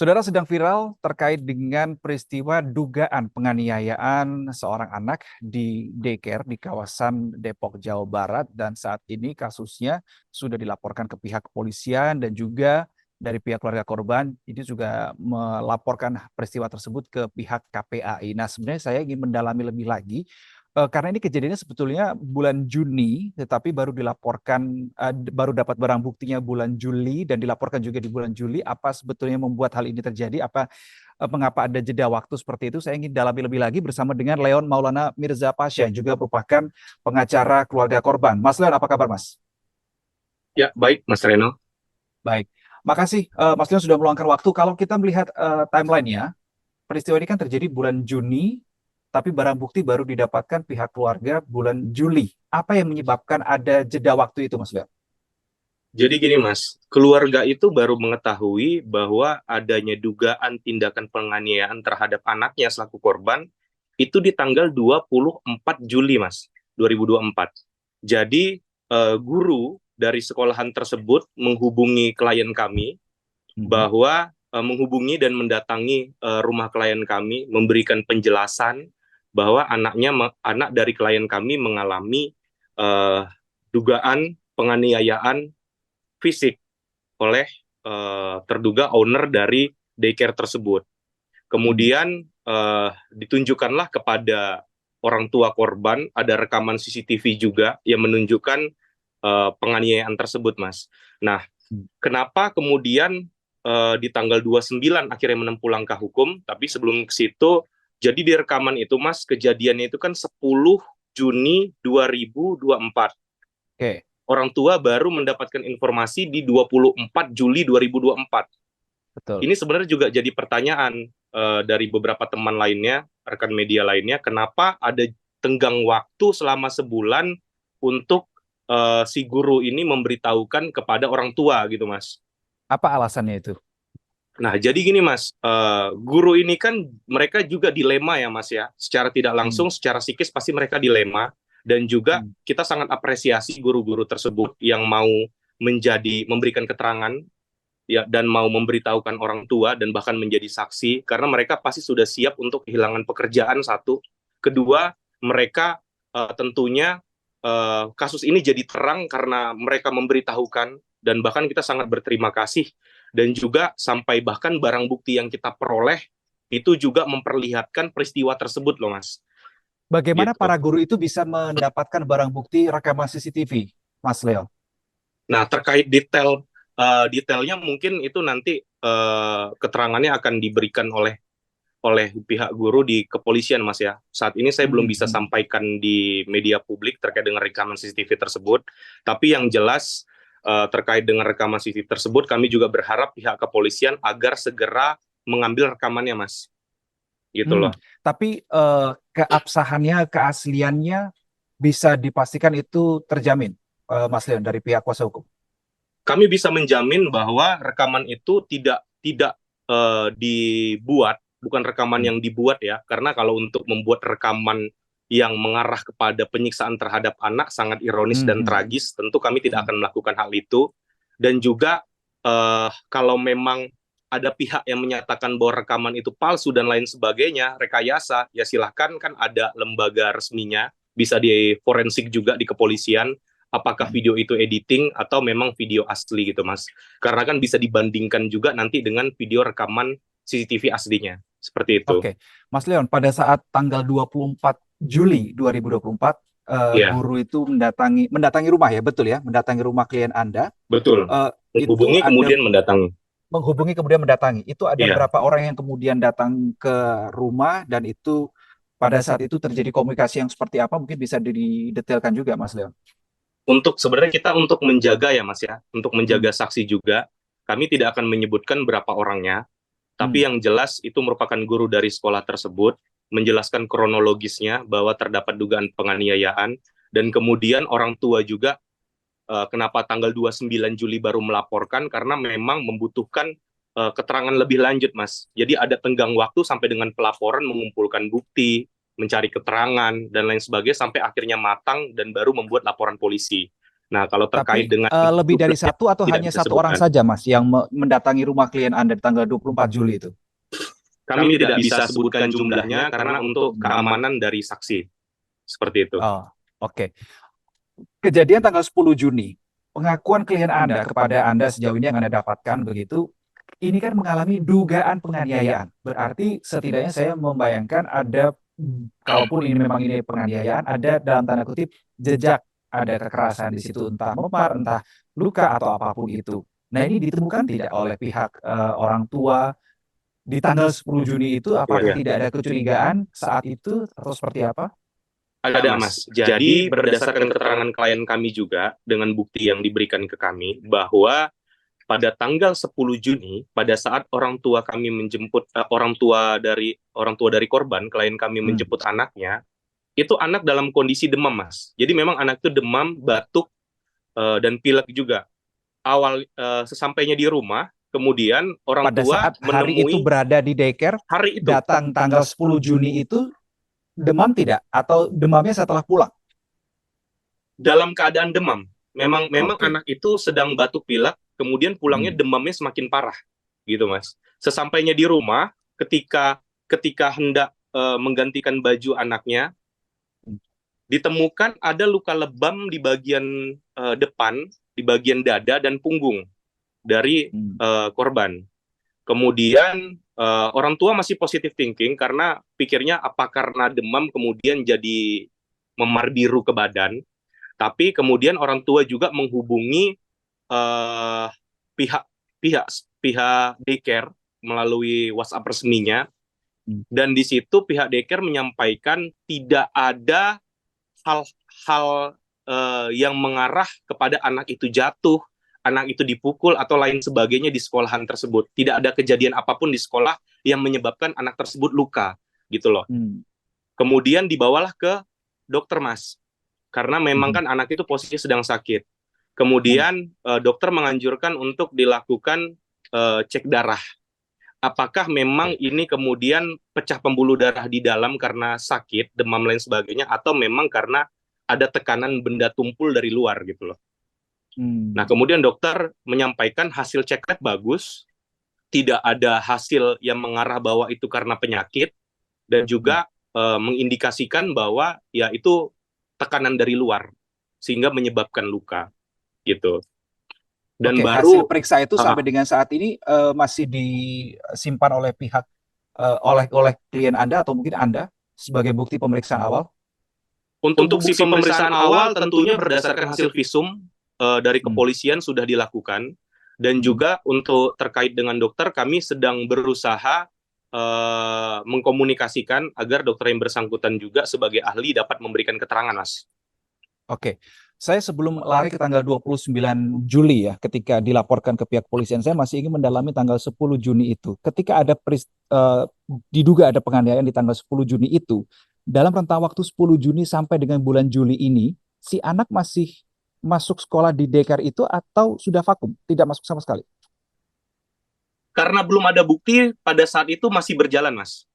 Saudara sedang viral terkait dengan peristiwa dugaan penganiayaan seorang anak di daycare di kawasan Depok, Jawa Barat, dan saat ini kasusnya sudah dilaporkan ke pihak kepolisian dan juga dari pihak keluarga korban ini juga melaporkan peristiwa tersebut ke pihak KPAI. Nah, sebenarnya saya ingin mendalami lebih lagi karena ini kejadiannya sebetulnya bulan Juni, tetapi baru dilaporkan, baru dapat barang buktinya bulan Juli dan dilaporkan juga di bulan Juli. Apa sebetulnya membuat hal ini terjadi? Mengapa ada jeda waktu seperti itu? Saya ingin dalami lebih lagi bersama dengan Leon Maulana Mirza Pasha yang juga merupakan pengacara keluarga korban. Mas Leon, apa kabar, Mas? Ya, baik, Mas Reno. Baik, makasih Mas Leon sudah meluangkan waktu. Kalau kita melihat timeline-nya, peristiwa ini kan terjadi bulan Juni, tapi barang bukti baru didapatkan pihak keluarga bulan Juli. Apa yang menyebabkan ada jeda waktu itu, Mas Leon? Jadi gini, Mas, keluarga itu baru mengetahui bahwa adanya dugaan tindakan penganiayaan terhadap anaknya selaku korban itu di tanggal 24 Juli, Mas, 2024. Jadi, guru dari sekolahan tersebut menghubungi klien kami Mhm. bahwa menghubungi dan mendatangi rumah klien kami, memberikan penjelasan bahwa anak dari klien kami mengalami uh, dugaan penganiayaan fisik oleh terduga owner dari daycare tersebut. Mhm. Kemudian ditunjukkanlah kepada orang tua korban ada rekaman CCTV juga yang menunjukkan penganiayaan tersebut, Mas. Nah, kenapa kemudian di tanggal 29 akhirnya menempuh langkah hukum, tapi sebelum ke situ, jadi di rekaman itu, Mas, kejadiannya itu kan 10 Juni 2024. Oke, Orang tua baru mendapatkan informasi di 24 Juli 2024. betul. Ini sebenarnya juga jadi pertanyaan dari beberapa teman lainnya, rekan media lainnya, kenapa ada tenggang waktu selama sebulan untuk si guru ini memberitahukan kepada orang tua gitu, Mas. Apa alasannya itu? Nah, jadi gini, Mas, guru ini kan mereka juga dilema ya, Mas ya. Secara tidak Hmm. langsung, secara psikis pasti mereka dilema. Dan juga Hmm. kita sangat apresiasi guru-guru tersebut yang mau memberikan keterangan ya dan mau memberitahukan orang tua dan bahkan menjadi saksi karena mereka pasti sudah siap untuk kehilangan pekerjaan satu. Kedua, mereka tentunya kasus ini jadi terang karena mereka memberitahukan dan bahkan kita sangat berterima kasih dan juga sampai bahkan barang bukti yang kita peroleh itu juga memperlihatkan peristiwa tersebut loh, Mas. Bagaimana Gitu. para guru itu bisa mendapatkan barang bukti rekaman CCTV, Mas Leon? Nah, terkait detailnya mungkin itu nanti keterangannya akan diberikan oleh pihak guru di kepolisian, Mas ya. Saat ini saya belum bisa Mhm. sampaikan di media publik terkait dengan rekaman CCTV tersebut. Tapi yang jelas terkait dengan rekaman CCTV tersebut, kami juga berharap pihak kepolisian agar segera mengambil rekamannya, Mas. Gitu Hmm. loh. Tapi keabsahannya, keasliannya bisa dipastikan itu terjamin, Mas Leon, dari pihak kuasa hukum. Kami bisa menjamin bahwa rekaman itu tidak dibuat, bukan rekaman Hmm. yang dibuat ya, karena kalau untuk membuat rekaman yang mengarah kepada penyiksaan terhadap anak sangat ironis dan Mhm. tragis, tentu kami tidak Hmm. akan melakukan hal itu. Dan juga kalau memang ada pihak yang menyatakan bahwa rekaman itu palsu dan lain sebagainya, rekayasa, ya silahkan kan ada lembaga resminya, bisa di forensik juga di kepolisian, apakah Hmm. video itu editing atau memang video asli gitu, Mas. Karena kan bisa dibandingkan juga nanti dengan video rekaman CCTV aslinya. Seperti itu. Oke, Mas Leon, pada saat tanggal 24 Juli 2024, Iya, guru itu mendatangi rumah ya, betul ya, mendatangi rumah klien Anda. betul. Itu Menghubungi ada kemudian mendatangi. menghubungi kemudian mendatangi. Itu ada Iya. berapa orang yang kemudian datang ke rumah dan itu pada saat itu terjadi komunikasi yang seperti apa? Mungkin bisa didetailkan juga, Mas Leon. Untuk sebenarnya kita untuk menjaga ya, Mas ya, untuk Hmm. menjaga saksi juga, kami tidak akan menyebutkan berapa orangnya, Hmm. tapi yang jelas itu merupakan guru dari sekolah tersebut, menjelaskan kronologisnya bahwa terdapat dugaan penganiayaan, dan kemudian orang tua juga kenapa tanggal 29 Juli baru melaporkan karena memang membutuhkan keterangan lebih lanjut, Mas. Jadi ada tenggang waktu sampai dengan pelaporan mengumpulkan bukti, mencari keterangan dan lain sebagainya sampai akhirnya matang dan baru membuat laporan polisi. Nah, kalau terkait Tapi dengan lebih dari jumlahnya satu atau tidak hanya bisa satu orang sebutkan. saja, Mas, yang mendatangi rumah klien Anda di tanggal 24 Juli itu? Kami tidak bisa sebutkan jumlahnya karena untuk keamanan dari saksi. Seperti itu. Oh, oke. Kejadian tanggal 10 Juni, pengakuan klien Anda kepada Anda sejauh ini yang Anda dapatkan begitu, ini kan mengalami dugaan penganiayaan. Berarti setidaknya saya membayangkan ada, kalaupun ini memang ini penganiayaan, ada dalam tanda kutip jejak, ada kekerasan di situ, entah memar, entah luka atau apapun itu. Nah, ini ditemukan tidak oleh pihak orang tua di tanggal 10 Juni itu? Apakah Iya. tidak ada kecurigaan saat itu atau seperti apa? Ada, Mas. Jadi berdasarkan keterangan klien kami juga dengan bukti yang diberikan ke kami bahwa pada tanggal 10 Juni pada saat orang tua kami menjemput orang tua dari korban, klien kami Hmm. menjemput anaknya, itu anak dalam kondisi demam, Mas. Jadi memang anak itu demam, batuk, dan pilek juga. Sesampainya di rumah, kemudian orang Pada tua saat hari itu menemui berada di daycare, hari itu datang tanggal 10 Juni itu demam tidak? Atau demamnya setelah pulang? dalam keadaan demam. Memang Oke. anak itu sedang batuk pilek, kemudian pulangnya Hmm. demamnya semakin parah, gitu, Mas. Sesampainya di rumah, ketika ketika hendak menggantikan baju anaknya, ditemukan ada luka lebam di bagian depan, di bagian dada dan punggung dari Hmm. korban. Kemudian orang tua masih positive thinking karena pikirnya apa karena demam kemudian jadi memar biru ke badan. Tapi kemudian orang tua juga menghubungi eh, pihak pihak pihak daycare melalui WhatsApp resminya, Hmm. dan di situ pihak daycare menyampaikan tidak ada hal-hal yang mengarah kepada anak itu jatuh, anak itu dipukul atau lain sebagainya di sekolahan tersebut. Tidak ada kejadian apapun di sekolah yang menyebabkan anak tersebut luka, gitu loh. Hmm. Kemudian dibawalah ke dokter, Mas, karena memang Hmm. kan anak itu posisinya sedang sakit. Hmm. Kemudian dokter menganjurkan untuk dilakukan cek darah. Apakah memang Oke. ini kemudian pecah pembuluh darah di dalam karena sakit, demam lain sebagainya, atau memang karena ada tekanan benda tumpul dari luar gitu loh. Nah, Hmm. kemudian dokter menyampaikan hasil cek lab bagus, tidak ada hasil yang mengarah bahwa itu karena penyakit, dan Hmm. juga mengindikasikan bahwa ya itu tekanan dari luar sehingga menyebabkan luka gitu. Dan Oke, hasil baru periksa itu uh, sampai dengan saat ini masih disimpan oleh pihak oleh klien Anda atau mungkin Anda sebagai bukti pemeriksaan awal? untuk bukti pemeriksaan awal tentunya berdasarkan hasil visum dari Hmm. kepolisian sudah dilakukan, dan Hmm. juga untuk terkait dengan dokter kami sedang berusaha mengkomunikasikan agar dokter yang bersangkutan juga sebagai ahli dapat memberikan keterangan, Mas. Oke, saya sebelum lari ke tanggal 29 Juli ya, ketika dilaporkan ke pihak polisian, saya masih ingin mendalami tanggal 10 Juni itu. Ketika ada diduga ada penganiayaan di tanggal 10 Juni itu, dalam rentang waktu 10 Juni sampai dengan bulan Juli ini, si anak masih masuk sekolah di daycare itu atau sudah vakum, tidak masuk sama sekali? Karena belum ada bukti pada saat itu masih berjalan, Mas.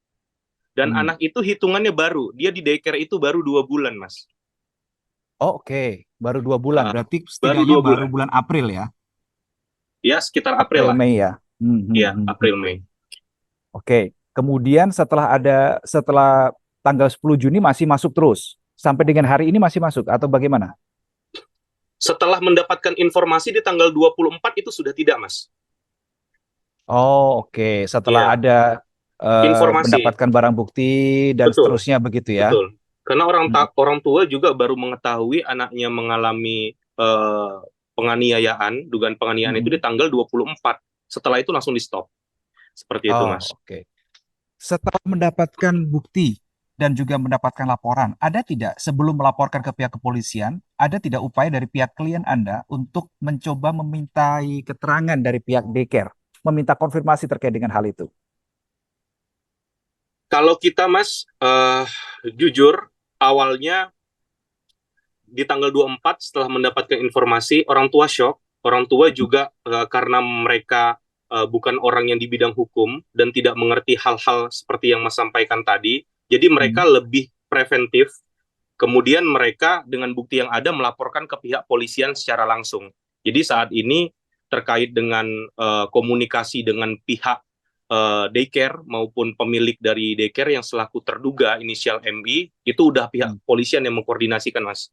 Dan Hmm. anak itu hitungannya baru, dia di daycare itu baru 2 bulan, Mas. Oh, oke, baru 2 bulan, Uh, berarti baru setidaknya dua baru bulan, bulan April ya, ya sekitar April April lah, Mei ya. Hmm, hmm, ya hmm, hmm. April Mei. Oke, kemudian setelah tanggal 10 Juni masih masuk terus. Sampai dengan hari ini masih masuk atau bagaimana? Setelah mendapatkan informasi di tanggal 24 itu sudah tidak, Mas. Oh, oke. Setelah Iya, ada informasi. mendapatkan barang bukti dan Betul, seterusnya begitu ya. betul. Karena Hmm. orang tua juga baru mengetahui anaknya mengalami penganiayaan, dugaan penganiayaan itu Mhm. di tanggal 24. Setelah itu langsung di-stop. Seperti itu, Oh, Mas. oke. Setelah mendapatkan bukti dan juga mendapatkan laporan, ada tidak sebelum melaporkan ke pihak kepolisian, ada tidak upaya dari pihak klien Anda untuk mencoba memintai keterangan dari pihak daycare, meminta konfirmasi terkait dengan hal itu? Kalau kita, Mas, jujur, awalnya di tanggal 24 setelah mendapatkan informasi, orang tua shock. Orang tua juga karena mereka bukan orang yang di bidang hukum dan tidak mengerti hal-hal seperti yang Mas sampaikan tadi. Jadi mereka Hmm. lebih preventif kemudian mereka dengan bukti yang ada melaporkan ke pihak polisian secara langsung. Jadi saat ini terkait dengan komunikasi dengan pihak daycare maupun pemilik dari daycare yang selaku terduga inisial MI, itu udah pihak polisian yang mengkoordinasikan, Mas.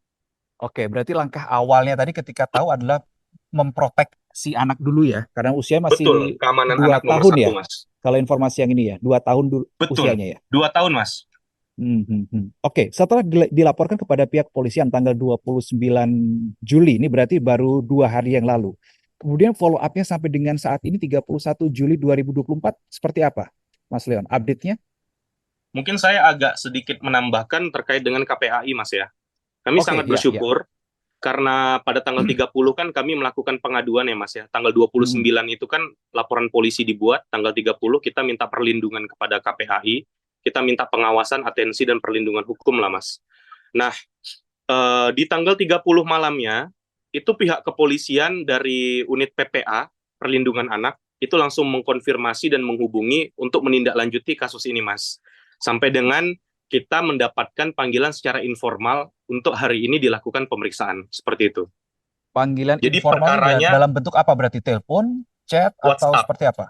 Oke, berarti langkah awalnya tadi ketika tahu adalah memprotek si anak dulu ya, karena usia Betul, masih keamanan dua anak nomor tahun ya. satu, Mas. Kalau informasi yang ini ya, 2 tahun dulu Betul, usianya ya. 2 tahun, Mas. Oke, setelah dilaporkan kepada pihak polisian tanggal 29 Juli, ini berarti baru 2 hari yang lalu. Kemudian follow up-nya sampai dengan saat ini 31 Juli 2024, seperti apa, Mas Leon? Update-nya? Mungkin saya agak sedikit menambahkan terkait dengan KPAI, Mas ya. Kami Oke, sangat ya, ya. bersyukur karena pada tanggal 30 kan kami melakukan pengaduan ya, Mas ya. Tanggal 29 itu kan laporan polisi dibuat, tanggal 30 kita minta perlindungan kepada KPAI, kita minta pengawasan, atensi, dan perlindungan hukum lah, Mas. Nah, di tanggal 30 malamnya, itu pihak kepolisian dari unit PPA, Perlindungan Anak, itu langsung mengkonfirmasi dan menghubungi untuk menindaklanjuti kasus ini, Mas. Sampai dengan kita mendapatkan panggilan secara informal untuk hari ini dilakukan pemeriksaan, seperti itu. Panggilan Jadi informal ini perkaranya dalam bentuk apa berarti? Telepon, chat, atau WhatsApp, seperti apa?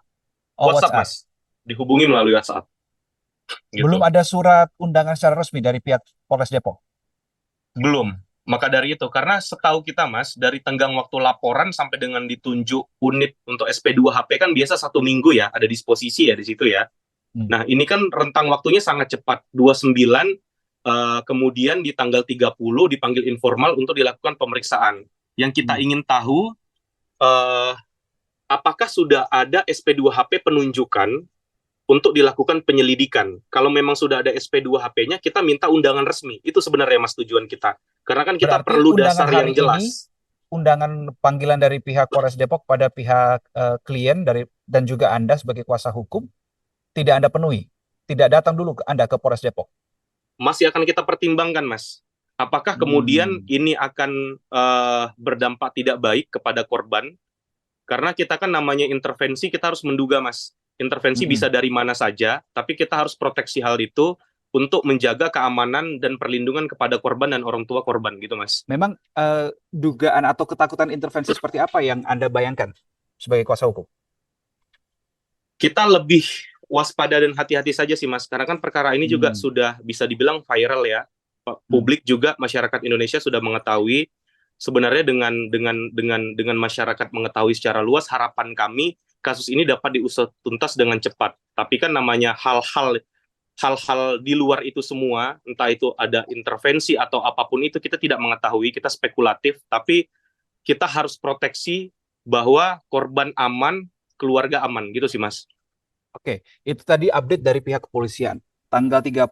Oh, WhatsApp, WhatsApp. Mas. Dihubungi melalui WhatsApp. Belum Gitu. ada surat undangan secara resmi dari pihak Polres Depok? Belum. Maka dari itu, karena setahu kita, Mas, dari tenggang waktu laporan sampai dengan ditunjuk unit untuk SP2HP kan biasa 1 minggu ya, ada disposisi ya di situ ya. Nah, ini kan rentang waktunya sangat cepat. 29, kemudian di tanggal 30 dipanggil informal untuk dilakukan pemeriksaan. Yang kita ingin tahu, apakah sudah ada SP2HP penunjukan untuk dilakukan penyelidikan. Kalau memang sudah ada SP2HP-nya, kita minta undangan resmi. Itu sebenarnya, Mas, tujuan kita. Karena kan kita Berarti perlu undangan dasar yang hari ini, jelas. undangan panggilan dari pihak Polres Depok pada pihak klien dan juga Anda sebagai kuasa hukum tidak Anda penuhi, tidak datang dulu ke Anda ke Polres Depok. Masih akan kita pertimbangkan, Mas. Apakah kemudian ini akan berdampak tidak baik kepada korban? Karena kita kan namanya intervensi, kita harus menduga, Mas. Intervensi bisa dari mana saja, tapi kita harus proteksi hal itu untuk menjaga keamanan dan perlindungan kepada korban dan orang tua korban, gitu, Mas. Memang dugaan atau ketakutan intervensi seperti apa yang Anda bayangkan sebagai kuasa hukum? Kita lebih waspada dan hati-hati saja sih, Mas. Karena kan perkara ini juga sudah bisa dibilang viral ya. Publik juga, masyarakat Indonesia sudah mengetahui. Sebenarnya dengan masyarakat mengetahui secara luas, harapan kami kasus ini dapat diusut tuntas dengan cepat. Tapi kan namanya hal-hal di luar itu semua, entah itu ada intervensi atau apapun itu, kita tidak mengetahui, kita spekulatif, tapi kita harus proteksi bahwa korban aman, keluarga aman, gitu sih, Mas. Oke, itu tadi update dari pihak kepolisian. Tanggal 30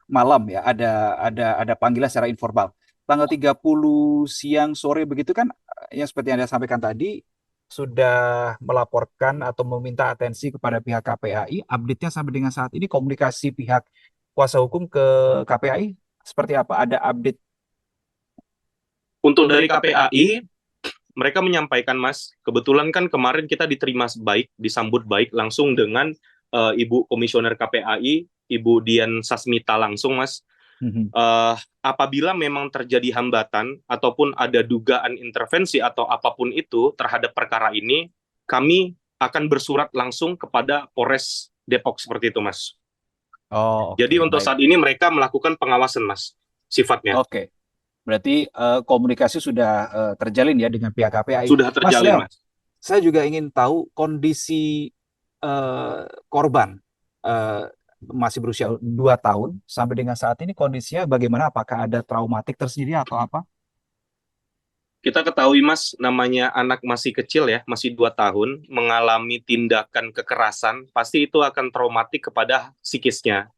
malam ya, ada panggilan secara informal. Tanggal 30 siang sore begitu kan, yang seperti yang Anda sampaikan tadi, sudah melaporkan atau meminta atensi kepada pihak KPAI. Update-nya sampai dengan saat ini komunikasi pihak kuasa hukum ke KPAI seperti apa? Ada update? Untuk dari KPAI, mereka menyampaikan, Mas, kebetulan kan kemarin kita diterima baik, disambut baik langsung dengan Ibu Komisioner KPAI, Ibu Dian Sasmita langsung, Mas. Apabila memang terjadi hambatan ataupun ada dugaan intervensi atau apapun itu terhadap perkara ini, kami akan bersurat langsung kepada Polres Depok seperti itu, Mas. Oh, Jadi untuk baik. saat ini mereka melakukan pengawasan, Mas, sifatnya. Oke. Berarti komunikasi sudah terjalin ya dengan pihak KPAI. Sudah Mas terjalin, Leon, Mas. saya juga ingin tahu kondisi korban masih berusia 2 tahun sampai dengan saat ini kondisinya bagaimana? Apakah ada traumatik tersendiri atau apa? Kita ketahui, Mas, namanya anak masih kecil ya, masih 2 tahun, mengalami tindakan kekerasan, pasti itu akan traumatik kepada psikisnya.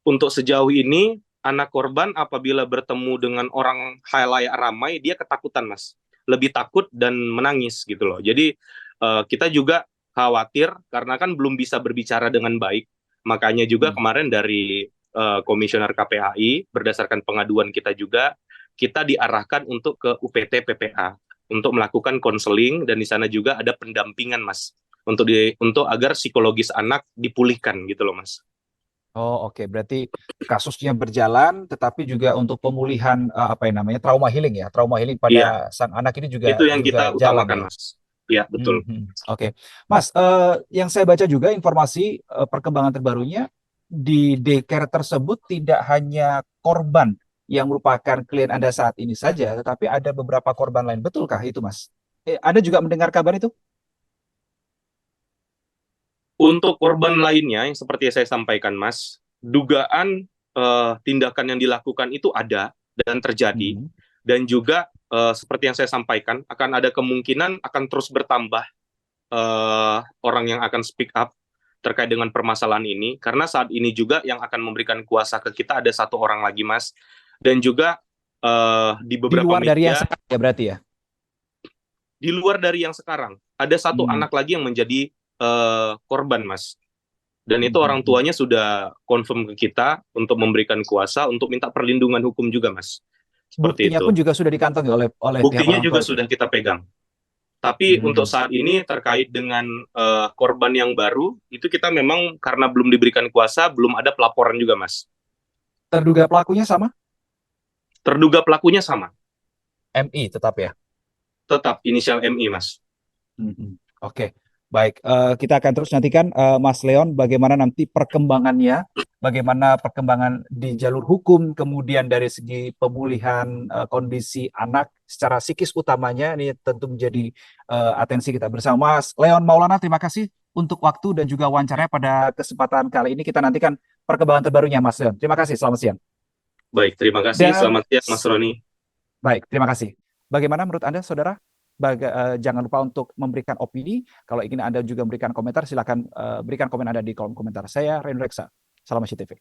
Untuk sejauh ini, anak korban apabila bertemu dengan orang halayak ramai, dia ketakutan, Mas. Lebih takut dan menangis gitu loh. Jadi kita juga khawatir karena kan belum bisa berbicara dengan baik. Makanya juga kemarin dari Komisioner KPAI, berdasarkan pengaduan kita juga, kita diarahkan untuk ke UPT PPA untuk melakukan konseling, dan di sana juga ada pendampingan, Mas, untuk agar psikologis anak dipulihkan gitu loh, Mas. Oh, oke. Berarti kasusnya berjalan, tetapi juga untuk pemulihan apa yang namanya trauma healing ya, trauma healing Iya, pada sang anak ini itu juga yang juga kita jalan utamakan, ya. Mas. Iya, betul. Oke, Mas. Yang saya baca juga informasi perkembangan terbarunya di daycare tersebut tidak hanya korban yang merupakan klien Anda saat ini saja, tetapi ada beberapa korban lain. Betulkah itu, Mas? Anda juga mendengar kabar itu? Untuk korban lainnya yang seperti saya sampaikan, Mas, dugaan tindakan yang dilakukan itu ada dan terjadi, Mhm. dan juga seperti yang saya sampaikan akan ada kemungkinan akan terus bertambah orang yang akan speak up terkait dengan permasalahan ini, karena saat ini juga yang akan memberikan kuasa ke kita ada satu orang lagi, Mas, dan juga di Di beberapa luar dari yang media sekarang ya berarti ya. di luar dari yang sekarang ada satu Hmm. anak lagi yang menjadi korban, Mas. Dan itu orang Mhm. tuanya sudah confirm ke kita untuk memberikan kuasa untuk minta perlindungan hukum juga, Mas. Seperti Buktinya pun itu. juga sudah dikantongi oleh pihak Buktinya orang tua juga itu. sudah kita pegang. Tapi untuk Hmm. saat ini terkait dengan korban yang baru, itu kita memang karena belum diberikan kuasa, belum ada pelaporan juga, Mas. Terduga pelakunya sama? Terduga pelakunya sama, MI tetap ya. tetap inisial MI, Mas. Oke, baik. Kita akan terus nantikan Mas Leon bagaimana nanti perkembangannya, bagaimana perkembangan di jalur hukum, kemudian dari segi pemulihan kondisi anak secara psikis utamanya ini tentu menjadi atensi kita bersama. Mas Leon Maulana, terima kasih untuk waktu dan juga wawancaranya pada kesempatan kali ini. Kita nantikan perkembangan terbarunya, Mas Leon. Terima kasih. Selamat siang. Baik, terima kasih. Dan Selamat siang, Mas Roni. baik, terima kasih. Bagaimana menurut Anda, Saudara? Jangan lupa untuk memberikan opini. Kalau ingin Anda juga memberikan komentar, silakan berikan komen Anda di kolom komentar. Saya Reno Reksa. Salam SCTV.